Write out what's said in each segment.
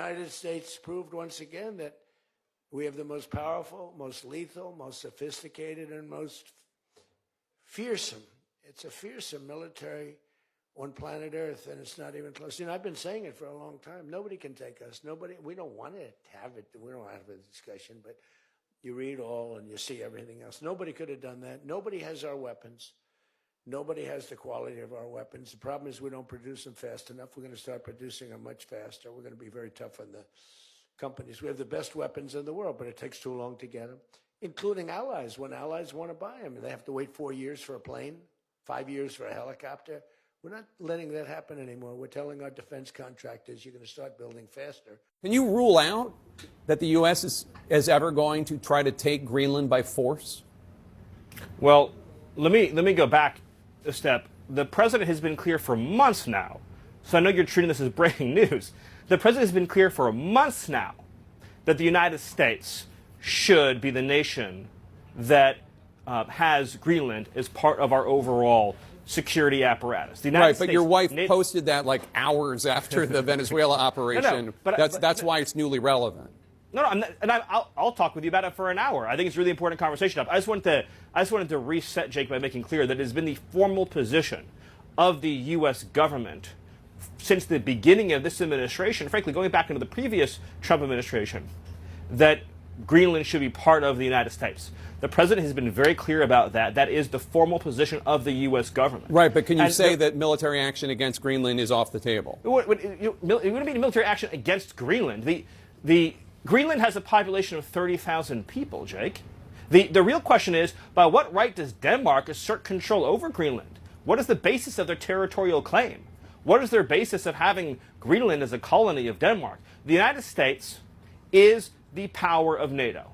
United States proved once again that we have the most powerful, most lethal, most sophisticated, and most fearsome. It's a fearsome military on planet Earth, and it's not even close. I've been saying it for a long time. Nobody can take us. Nobody. We don't want to have it. We don't have a discussion, but you read all and you see everything else. Nobody could have done that. Nobody has our weapons. Nobody has the quality of our weapons. The problem is we don't produce them fast enough. We're going to start producing them much faster. We're going to be very tough on the companies. We have the best weapons in the world, but it takes too long to get them, including allies. When allies want to buy them, they have to wait 4 years for a plane, 5 years for a helicopter. We're not letting that happen anymore. We're telling our defense contractors, you're going to start building faster. Can you rule out that the U.S. is ever going to try to take Greenland by force? Well, let me go back a step. The president has been clear for months now, so I know you're treating this as breaking news. The president has been clear for months now that the United States should be the nation that has Greenland as part of our overall security apparatus. The United States, but your wife posted that like hours after the Venezuela operation. No, but that's why it's newly relevant. No, I'm not, and I'll talk with you about it for an hour. I think it's a really important conversation. I just wanted to reset, Jake, by making clear that it has been the formal position of the U.S. government since the beginning of this administration, frankly, going back into the previous Trump administration, that Greenland should be part of the United States. The president has been very clear about that. That is the formal position of the U.S. government. Right, but can you say that military action against Greenland is off the table? It wouldn't be military action against Greenland. Greenland has a population of 30,000 people, Jake. The real question is, by what right does Denmark assert control over Greenland? What is the basis of their territorial claim? What is their basis of having Greenland as a colony of Denmark? The United States is the power of NATO.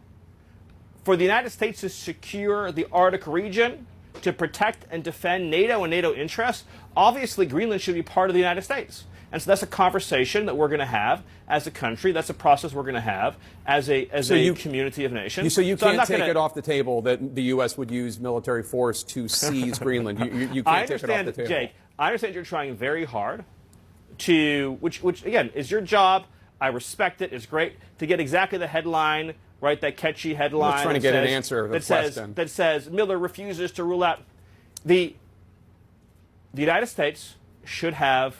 For the United States to secure the Arctic region, to protect and defend NATO and NATO interests, obviously Greenland should be part of the United States. And so that's a conversation that we're going to have as a country. That's a process we're going to have as a community of nations. So you can't take it off the table that the U.S. would use military force to seize Greenland. You can't take it off the table. Jake, I understand you're trying very hard to, which again, is your job. I respect it. It's great to get exactly the headline, right? That catchy headline. I'm trying to get an answer to the question. That says Miller refuses to rule out. The United States should have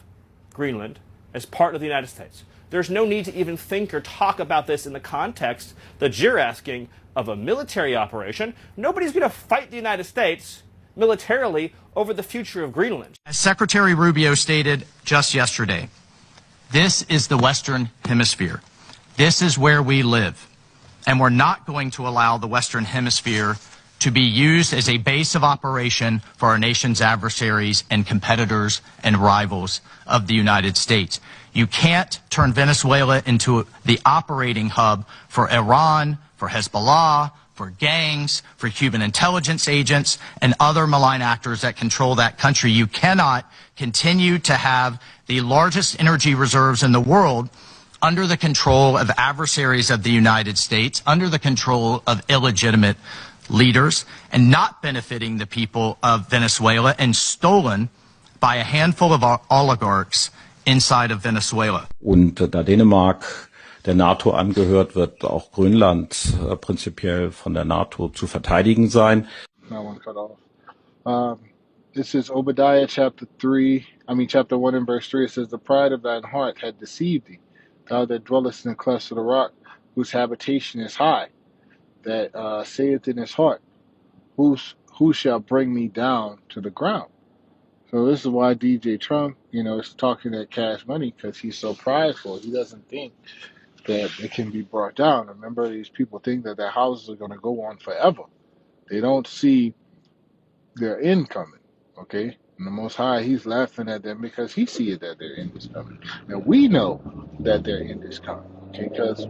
Greenland as part of the United States. There's no need to even think or talk about this in the context that you're asking of a military operation. Nobody's going to fight the United States militarily over the future of Greenland. As Secretary Rubio stated just yesterday, this is the Western Hemisphere. This is where we live. And we're not going to allow the Western Hemisphere to be used as a base of operation for our nation's adversaries and competitors and rivals of the United States. You can't turn Venezuela into the operating hub for Iran, for Hezbollah, for gangs, for Cuban intelligence agents, and other malign actors that control that country. You cannot continue to have the largest energy reserves in the world under the control of adversaries of the United States, under the control of illegitimate leaders, and not benefiting the people of Venezuela, and stolen by a handful of oligarchs inside of Venezuela. Und da Dänemark der NATO angehört, wird auch Grönland prinzipiell von der NATO zu verteidigen sein. That one cut off. This is Obadiah chapter 1 and verse 3. It says, "The pride of thine heart had deceived thee, thou that dwellest in the clefts of the rock, whose habitation is high, that saith in his heart, who shall bring me down to the ground?" So this is why DJ Trump, is talking that Cash Money, because he's so prideful. He doesn't think that it can be brought down. Remember, these people think that their houses are going to go on forever. They don't see their end coming, okay? And the Most High, he's laughing at them because he sees that their end is coming. Now, we know that their end is coming, okay, because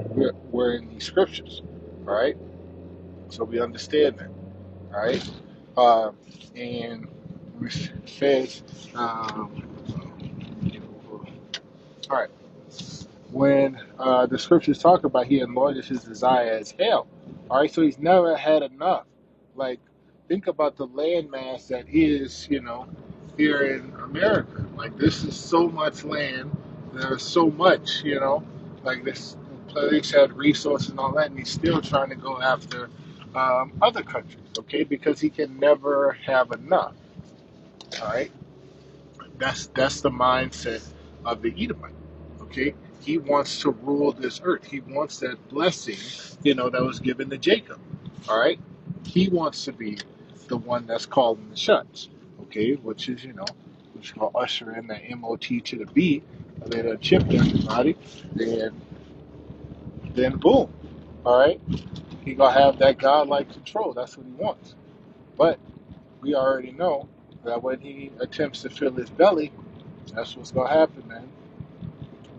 we're in these scriptures, all right? So we understand that, all right? And it says, all right, when the scriptures talk about he enlarges his desire as hell, all right? So he's never had enough. Like, think about the landmass that is, here in America. Like, this is so much land. There's so much, Like this place had resources and all that, and he's still trying to go after other countries, okay? Because he can never have enough. All right, that's the mindset of the Edomite. Okay, he wants to rule this earth. He wants that blessing, that was given to Jacob. All right, he wants to be the one that's calling the shots. Okay, which is which will usher in the MOT to the B. They done chipped everybody, then boom. All right, he gonna have that godlike control. That's what he wants. But we already know that when he attempts to fill his belly, that's what's gonna happen, man.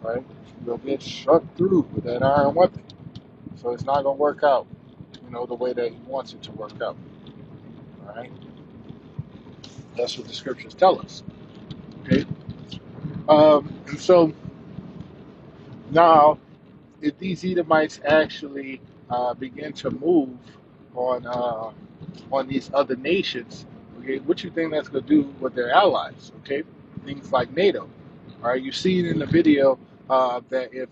Right? He'll get struck through with that iron weapon. So it's not gonna work out, the way that he wants it to work out. All right? That's what the scriptures tell us. Okay. And so now, if these Edomites actually begin to move on these other nations, okay, what you think that's gonna do with their allies? Okay, things like NATO. All right, you see it in the video that if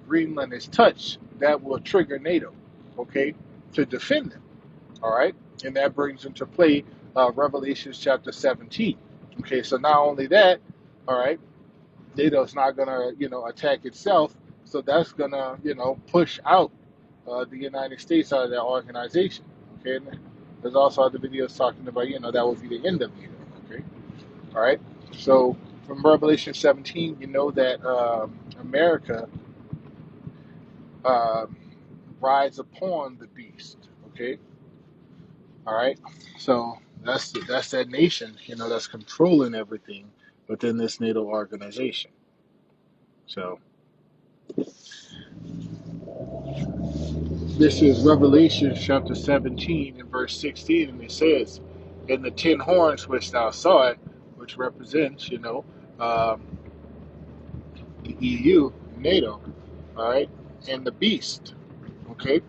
Greenland is touched, that will trigger NATO, okay, to defend them. All right, and that brings into play Revelation chapter 17. Okay, so not only that, all right, NATO's not gonna attack itself, so that's gonna push out the United States out of that organization. Okay, and there's also other videos talking about that will be the end of NATO. Okay, all right, so from Revelation 17, you know that America rides upon the beast. Okay, all right. So that's that nation, that's controlling everything within this NATO organization. So this is Revelation chapter 17 and verse 16, and it says, "In the 10 horns which thou sawest, which represents, the EU, NATO, all right, and the beast, okay,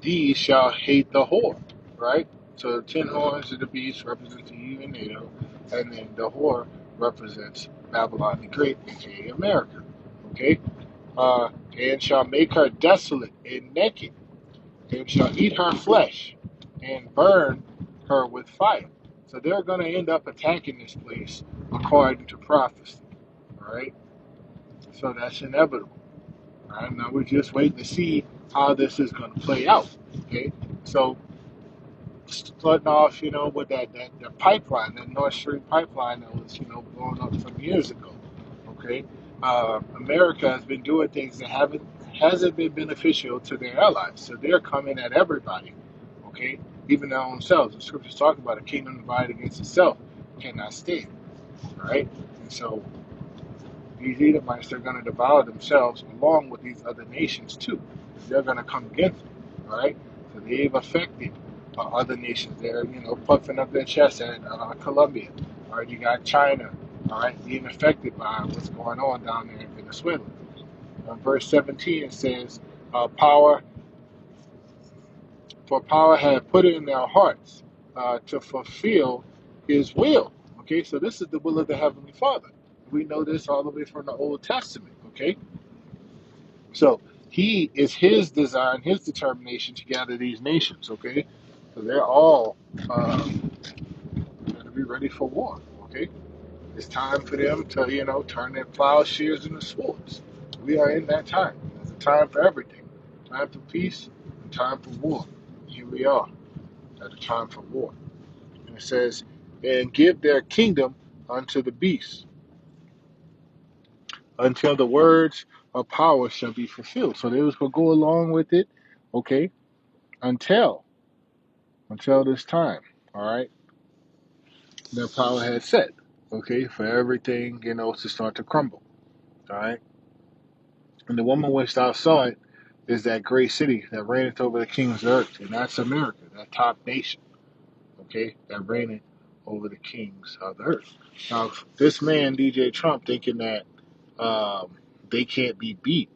these shall hate the whore, right? So 10 horns of the beast represents the EU and NATO, and then the whore represents Babylon the Great, aka America, okay? And shall make her desolate and naked, and shall eat her flesh, and burn her with fire." So they're going to end up attacking this place according to prophecy, all right? So that's inevitable. All right, now we're just waiting to see how this is going to play out. Okay, so starting off, with that pipeline, that Nord Stream pipeline that was, blown up some years ago. Okay, America has been doing things that hasn't been beneficial to their allies, so they're coming at everybody. Okay, even their own selves. The scriptures talk about a kingdom divided against itself cannot stand. All right, and so these Edomites, they're going to devour themselves along with these other nations too. They're going to come against them, all right? So they've affected other nations. They're, puffing up their chest at Colombia. All right, you got China, all right, being affected by what's going on down there in Venezuela. Verse 17 says, power had put it in their hearts to fulfill his will. Okay, so this is the will of the Heavenly Father. We know this all the way from the Old Testament, okay? So he is his design, his determination to gather these nations, okay? So they're all going to be ready for war, okay? It's time for them to, turn their plowshares into swords. We are in that time. It's a time for everything. Time for peace and time for war. Here we are at a time for war. And it says, "And give their kingdom unto the beast, until the words of power shall be fulfilled." So they was going to go along with it, okay, until this time, all right, their power had set, okay, for everything, to start to crumble, all right. And the woman which thou saw it is that great city that reigneth over the kings of earth, and that's America, that top nation, okay, that reigneth over the kings of the earth. Now, this man, DJ Trump, thinking that they can't be beat,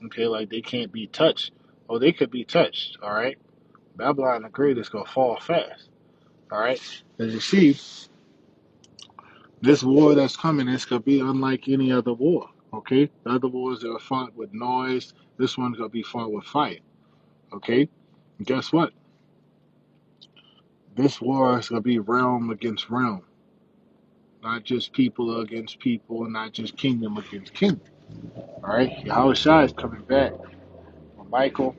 okay, like they can't be touched. Oh, they could be touched, all right? Babylon the Great is going to fall fast, all right? As you see, this war that's coming is going to be unlike any other war, Okay? The other wars that are fought with noise, this one's going to be fought with fire. Okay? And guess what? This war is going to be realm against realm. Not just people against people, not just kingdom against kingdom. Alright? Yahweh Shai is coming back with Michael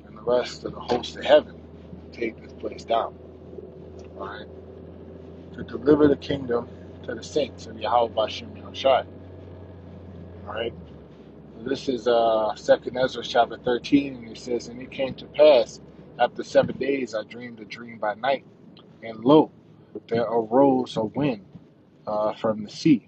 and the rest of the host of heaven to take this place down. Alright? To deliver the kingdom to the saints of Yahweh Bashem Yahushai. Alright? This is 2nd Ezra chapter 13, and it says, And it came to pass, after 7 days I dreamed a dream by night, and lo, there arose a wind from the sea,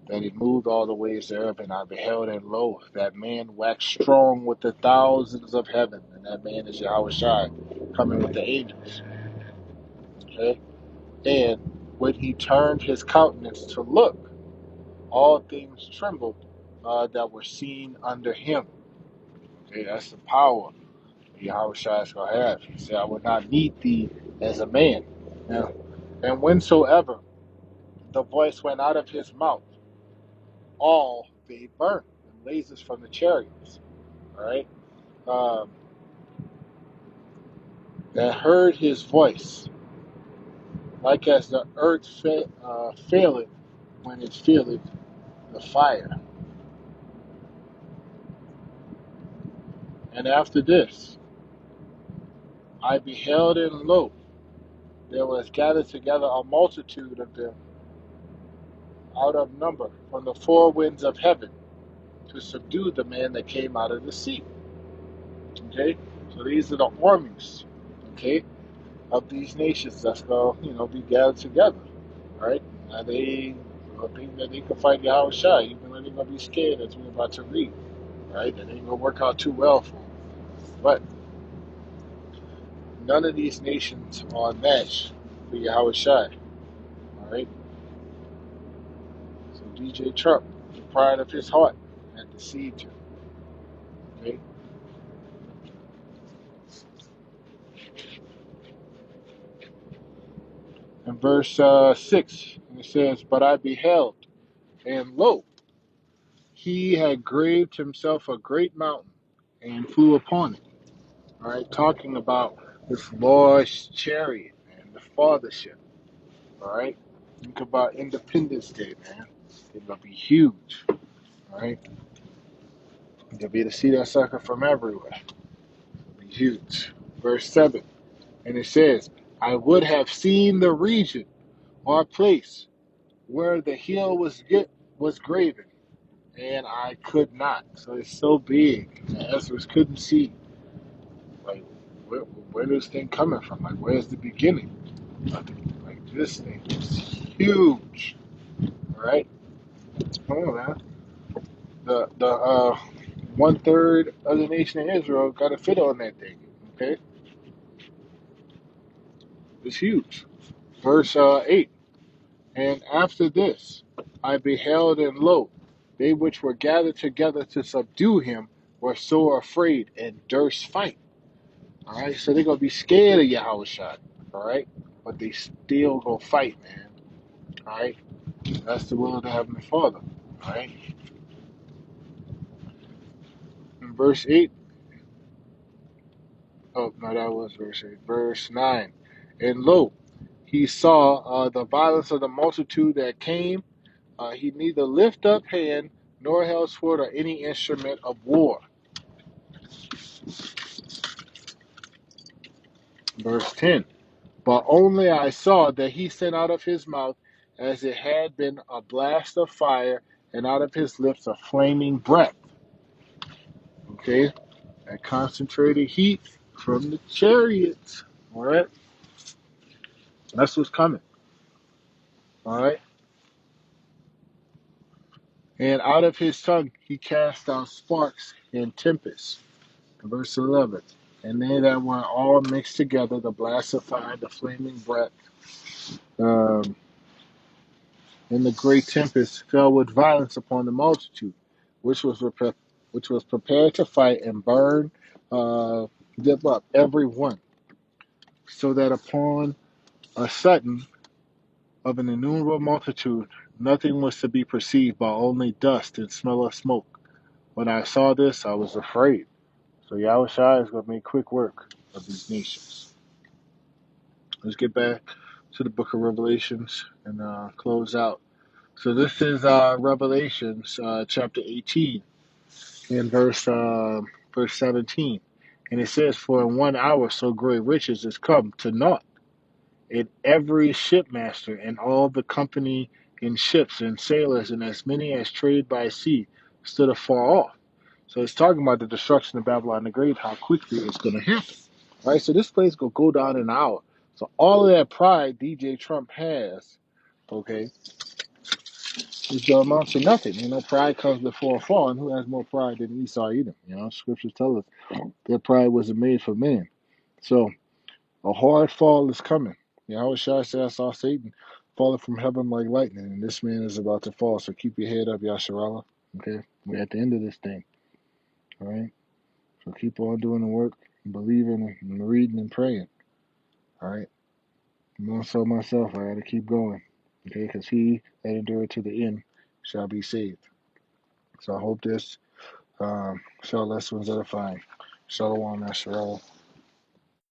that it moved all the ways thereof, and I beheld, and lo, that man waxed strong with the thousands of heaven, and that man is Yahweh Shai, coming with the angels. Okay? And when he turned his countenance to look, all things trembled that were seen under him. Okay, that's the power Yahweh Shai is going to have. He said, I will not need thee as a man. Now, and whensoever the voice went out of his mouth, all they burnt, and blazes from the chariots. All right? That heard his voice, like as the earth faileth when it feeleth the fire. And after this, I beheld, and lo, there was gathered together a multitude of them out of number from the four winds of heaven to subdue the man that came out of the sea. Okay? So these are the armies, okay, of these nations that's going to, be gathered together. Right? Now they think that they can fight Yahweh Shai, even though they're going to be scared, as we're about to read. Right? That ain't going to work out too well for them. But none of these nations are a match for Yahweh Shai. Alright? So DJ Trump, the pride of his heart, had deceived him. Okay? In verse 6, it says, But I beheld, and lo, he had graved himself a great mountain, and flew upon it. Alright? Talking about this large chariot and the fathership. Alright? Think about Independence Day, man. It's going to be huge. Alright? You'll be able to see that sucker from everywhere. It'll be huge. Verse 7. And it says, I would have seen the region or place where the hill was graven, and I could not. So it's so big that Ezra couldn't see. Like, where this thing coming from? Like, where's the beginning? Like, this thing is huge. Alright? Come on, man. The 1/3 of the nation of Israel got to fit on that thing. Okay? It's huge. Verse 8. And after this, I beheld, and lo, they which were gathered together to subdue him were sore afraid and durst fight. All right, so they're going to be scared of Yahweh Shai. All right, but they still go fight, man. All right, that's the will of the Heavenly Father. All right. In verse 8, oh, no, that was verse 8. Verse 9. And lo, he saw the violence of the multitude that came. He neither lift up hand nor held sword or any instrument of war. Verse 10. But only I saw that he sent out of his mouth as it had been a blast of fire, and out of his lips a flaming breath. Okay? That concentrated heat from the chariots. Alright? That's what's coming. Alright? And out of his tongue he cast out sparks and tempests. Verse 11. And they that were all mixed together, the blast of fire, the flaming breath, and the great tempest fell with violence upon the multitude, which was prepared to fight and burn them up, every one, so that upon a sudden of an innumerable multitude Nothing was to be perceived but only dust and smell of smoke. When I saw this, I was afraid. So Yahushua is going to make quick work of these nations. Let's get back to the book of Revelations and close out. So this is Revelations chapter 18 in verse 17. And it says, "For in 1 hour so great riches is come to naught, and every shipmaster and all the company in ships and sailors and as many as trade by sea stood afar off." So it's talking about the destruction of Babylon the Great, how quickly it's going to happen. Right? So this place will go down in an hour. So all of that pride DJ Trump has, okay, is going to amount to nothing. You know, pride comes before a fall, and who has more pride than Esau Edom? You know, scriptures tell us that pride wasn't made for man. So a hard fall is coming. Yahushua said, "I saw Satan falling from heaven like lightning," and this man is about to fall. So keep your head up, Yasharallah. Okay, we're at the end of this thing. All right, so keep on doing the work, and believing, and reading and praying. All right, more so myself, I got to keep going. Okay, because he that endured to the end shall be saved. So I hope this shall lessons edifying. Shalom, Yasharallah.